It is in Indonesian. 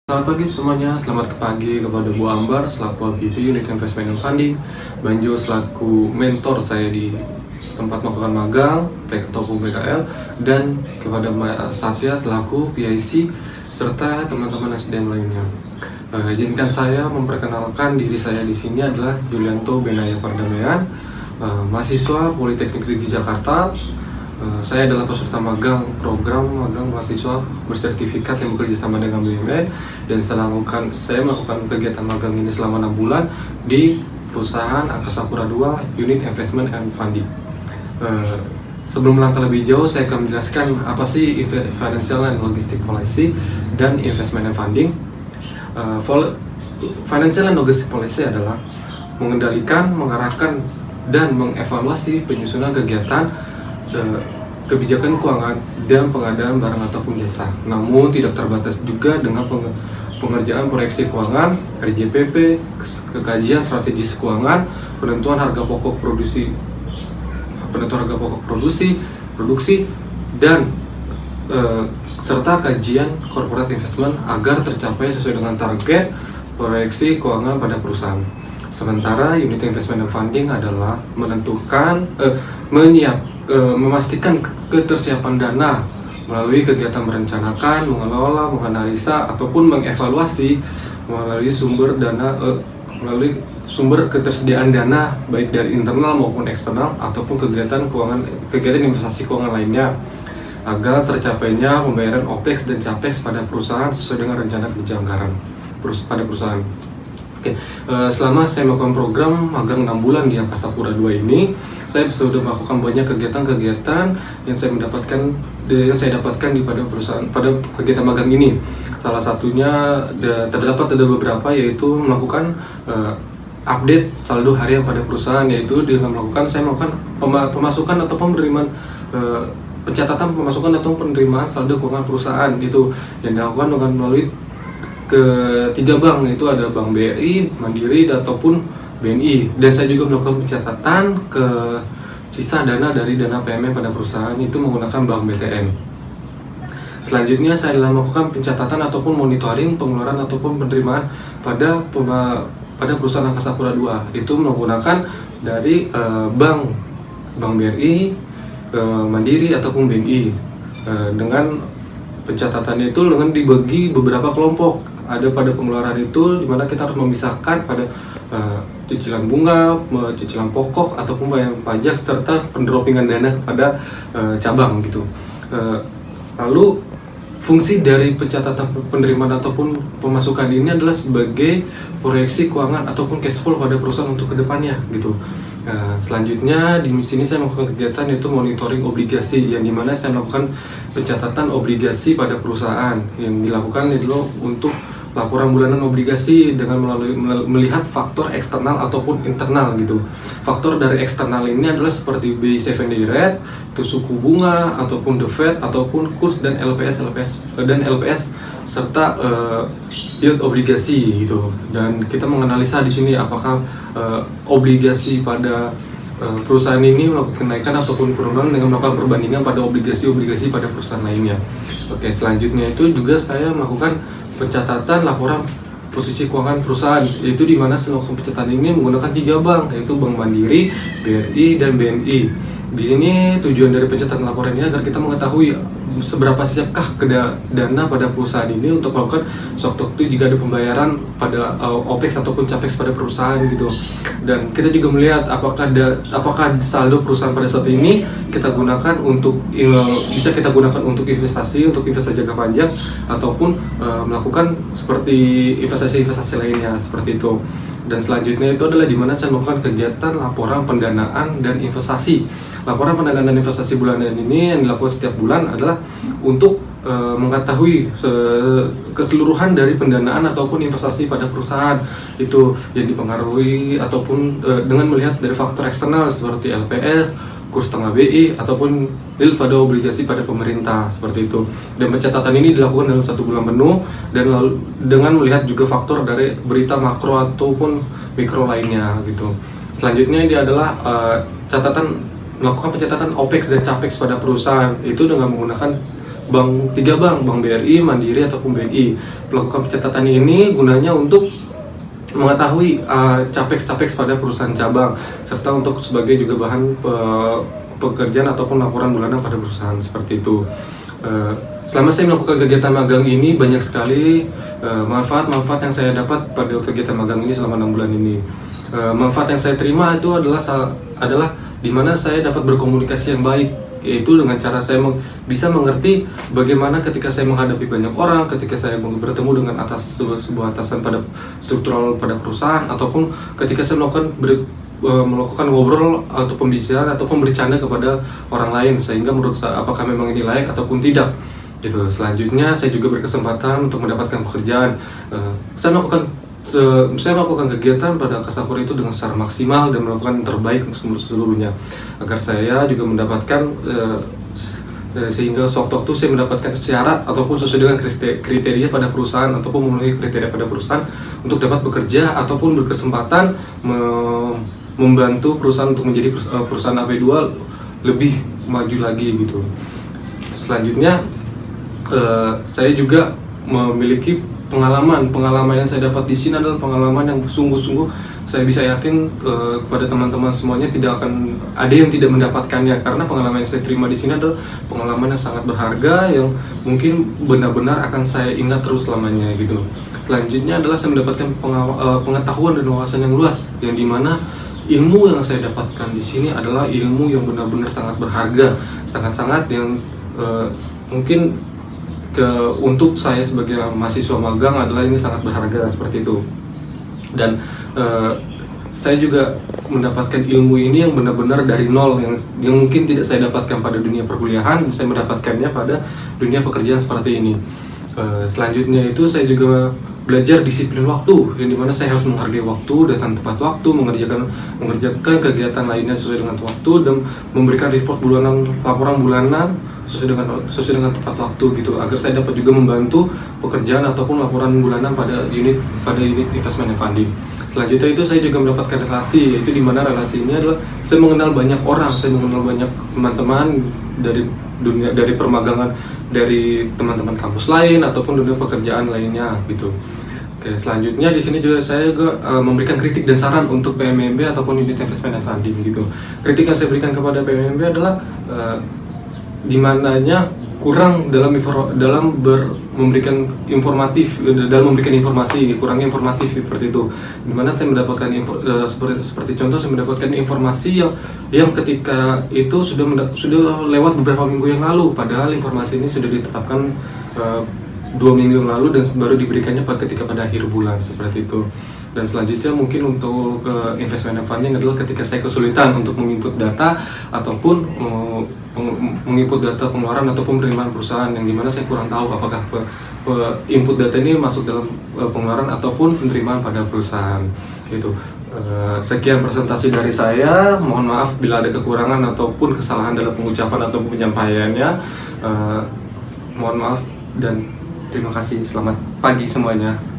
Selamat pagi semuanya, selamat pagi kepada Bu Ambar selaku VP Unit Investment and Funding, Banjo selaku mentor saya di tempat melakukan magang, ataupun PKL, dan kepada Satya selaku PIC, serta teman-teman SDM lainnya. Izinkan saya memperkenalkan diri saya di sini adalah Yulianto Benaya Pardamaian, mahasiswa Politeknik Negeri Jakarta. Saya adalah peserta magang program magang mahasiswa bersertifikat yang bekerja sama dengan BUMN, dan saya melakukan kegiatan magang ini selama 6 bulan di perusahaan Angkasa Pura II Unit Investment and Funding. Sebelum melangkah lebih jauh, saya akan menjelaskan apa sih Financial and Logistic Policy dan Investment and Funding. Financial and Logistic Policy adalah mengendalikan, mengarahkan, dan mengevaluasi penyusunan kegiatan kebijakan keuangan dan pengadaan barang ataupun jasa. Namun tidak terbatas juga dengan pengerjaan proyeksi keuangan, RJPP, kekajian strategis keuangan, penentuan harga pokok produksi, produksi dan serta kajian corporate investment agar tercapai sesuai dengan target proyeksi keuangan pada perusahaan. Sementara unit investment and funding adalah memastikan ketersiapan dana melalui kegiatan merencanakan, mengelola, menganalisa ataupun mengevaluasi melalui sumber ketersediaan dana baik dari internal maupun eksternal ataupun kegiatan investasi keuangan lainnya agar tercapainya pembayaran OPEX dan CAPEX pada perusahaan sesuai dengan rencana kerja anggaran pada perusahaan. Selama saya melakukan program magang 6 bulan di Angkasa Pura II ini, saya sudah melakukan banyak kegiatan-kegiatan yang saya dapatkan di perusahaan pada kegiatan magang ini. Salah satunya terdapat ada beberapa, yaitu melakukan update saldo harian pada perusahaan, yaitu dengan saya melakukan pemasukan atau penerimaan pencatatan pemasukan atau penerimaan saldo keuangan perusahaan itu yang dilakukan dengan melalui ketiga bank, yaitu ada Bank BRI, Mandiri, ataupun BNI. Dan saya juga melakukan pencatatan ke sisa dana dari dana PMN pada perusahaan itu menggunakan Bank BTN. Selanjutnya saya melakukan pencatatan ataupun monitoring pengeluaran ataupun penerimaan pada perusahaan Angkasa Pura II itu menggunakan dari Bank BRI, Mandiri ataupun BNI. Dengan pencatatannya itu dengan dibagi beberapa kelompok. Ada pada pengeluaran itu dimana kita harus memisahkan pada cicilan bunga, cicilan pokok ataupun bayar pajak serta pendropingan dana kepada cabang gitu. Lalu fungsi dari pencatatan penerimaan ataupun pemasukan ini adalah sebagai proyeksi keuangan ataupun cash flow pada perusahaan untuk kedepannya gitu. Selanjutnya di sini saya melakukan kegiatan yaitu monitoring obligasi, yang dimana saya melakukan pencatatan obligasi pada perusahaan yang dilakukan itu untuk laporan bulanan obligasi dengan melihat faktor eksternal ataupun internal gitu. Faktor dari eksternal ini adalah seperti BI 7-day rate, itu suku bunga ataupun the Fed ataupun kurs dan LPS serta yield obligasi gitu. Dan kita menganalisa di sini apakah obligasi pada perusahaan ini melakukan kenaikan ataupun penurunan dengan melakukan perbandingan pada obligasi pada perusahaan lainnya. Selanjutnya itu juga saya melakukan pencatatan laporan posisi keuangan perusahaan, yaitu di mana saya melakukan pencatatan ini menggunakan 3 bank, yaitu Bank Mandiri, BRI, dan BNI. Di sini tujuan dari pencatatan laporan ini agar kita mengetahui seberapa siapkah dana pada perusahaan ini untuk melakukan sewaktu jika ada pembayaran pada OPEX ataupun CAPEX pada perusahaan gitu. Dan kita juga melihat apakah saldo perusahaan pada saat ini bisa kita gunakan untuk investasi jangka panjang ataupun melakukan seperti investasi lainnya seperti itu. Dan selanjutnya itu adalah di mana saya melakukan kegiatan laporan pendanaan dan investasi. Laporan pendanaan dan investasi bulanan ini yang dilakukan setiap bulan adalah untuk mengetahui keseluruhan dari pendanaan ataupun investasi pada perusahaan itu yang dipengaruhi ataupun dengan melihat dari faktor eksternal seperti LPS, kurs tengah BI ataupun yield pada obligasi pada pemerintah seperti itu. Dan pencatatan ini dilakukan dalam 1 bulan penuh dan lalu dengan melihat juga faktor dari berita makro ataupun mikro lainnya gitu. Selanjutnya dia adalah melakukan pencatatan OPEX dan CAPEX pada perusahaan itu dengan menggunakan tiga bank BRI, Mandiri ataupun BNI. Melakukan pencatatan ini gunanya untuk mengetahui capex pada perusahaan cabang, serta untuk sebagai juga bahan pekerjaan ataupun laporan bulanan pada perusahaan seperti itu. Selama saya melakukan kegiatan magang ini, banyak sekali manfaat-manfaat yang saya dapat pada kegiatan magang ini selama 6 bulan ini. Manfaat yang saya terima itu adalah di mana saya dapat berkomunikasi yang baik, yaitu dengan cara saya bisa mengerti bagaimana ketika saya menghadapi banyak orang, ketika saya bertemu dengan sebuah atasan pada struktural pada perusahaan, ataupun ketika saya melakukan ngobrol atau pembicaraan ataupun bercanda kepada orang lain, sehingga menurut saya apakah memang ini layak ataupun tidak gitu. Selanjutnya saya juga berkesempatan untuk mendapatkan pekerjaan. Saya melakukan kegiatan pada Angkasa Pura itu dengan secara maksimal dan melakukan yang terbaik seluruhnya, agar saya juga mendapatkan sehingga sewaktu-waktu saya mendapatkan syarat ataupun sesuai dengan kriteria pada perusahaan ataupun memenuhi kriteria pada perusahaan untuk dapat bekerja ataupun berkesempatan membantu perusahaan untuk menjadi perusahaan AP2 lebih maju lagi gitu. Selanjutnya saya juga memiliki pengalaman yang saya dapat di sini adalah pengalaman yang sungguh-sungguh saya bisa yakin kepada teman-teman semuanya tidak akan ada yang tidak mendapatkannya, karena pengalaman yang saya terima di sini adalah pengalaman yang sangat berharga yang mungkin benar-benar akan saya ingat terus selamanya gitu. Selanjutnya adalah saya mendapatkan pengetahuan dan wawasan yang luas, yang dimana ilmu yang saya dapatkan di sini adalah ilmu yang benar-benar sangat berharga, sangat-sangat yang mungkin untuk saya sebagai mahasiswa magang adalah ini sangat berharga seperti itu. Dan saya juga mendapatkan ilmu ini yang benar-benar dari nol, yang mungkin tidak saya dapatkan pada dunia perkuliahan, saya mendapatkannya pada dunia pekerjaan seperti ini. Selanjutnya itu saya juga belajar disiplin waktu, yang dimana saya harus menghargai waktu, datang tepat waktu, mengerjakan kegiatan lainnya sesuai dengan waktu, dan memberikan laporan bulanan sesuai dengan tepat waktu gitu, agar saya dapat juga membantu pekerjaan ataupun laporan bulanan pada unit investment and funding. Selanjutnya itu saya juga mendapatkan relasi, yaitu dimana relasi ini adalah saya mengenal banyak orang, saya mengenal banyak teman-teman dari permagangan, dari teman-teman kampus lain ataupun dunia pekerjaan lainnya gitu. Oke, selanjutnya di sini juga saya memberikan kritik dan saran untuk PMMB ataupun unit investment and funding gitu. Kritik yang saya berikan kepada PMMB adalah di mananya kurang dalam memberikan informasi, kurangnya informatif seperti itu. Dimana saya mendapatkan seperti contoh, saya mendapatkan informasi yang ketika itu sudah lewat beberapa minggu yang lalu, padahal informasi ini sudah ditetapkan 2 minggu yang lalu dan baru diberikannya ketika pada akhir bulan seperti itu. Dan selanjutnya mungkin untuk investment and funding adalah ketika saya kesulitan untuk menginput data ataupun menginput data pengeluaran ataupun penerimaan perusahaan, yang dimana saya kurang tahu apakah input data ini masuk dalam pengeluaran ataupun penerimaan pada perusahaan gitu. Sekian presentasi dari saya, mohon maaf bila ada kekurangan ataupun kesalahan dalam pengucapan ataupun penyampaiannya. Mohon maaf dan terima kasih. Selamat pagi semuanya.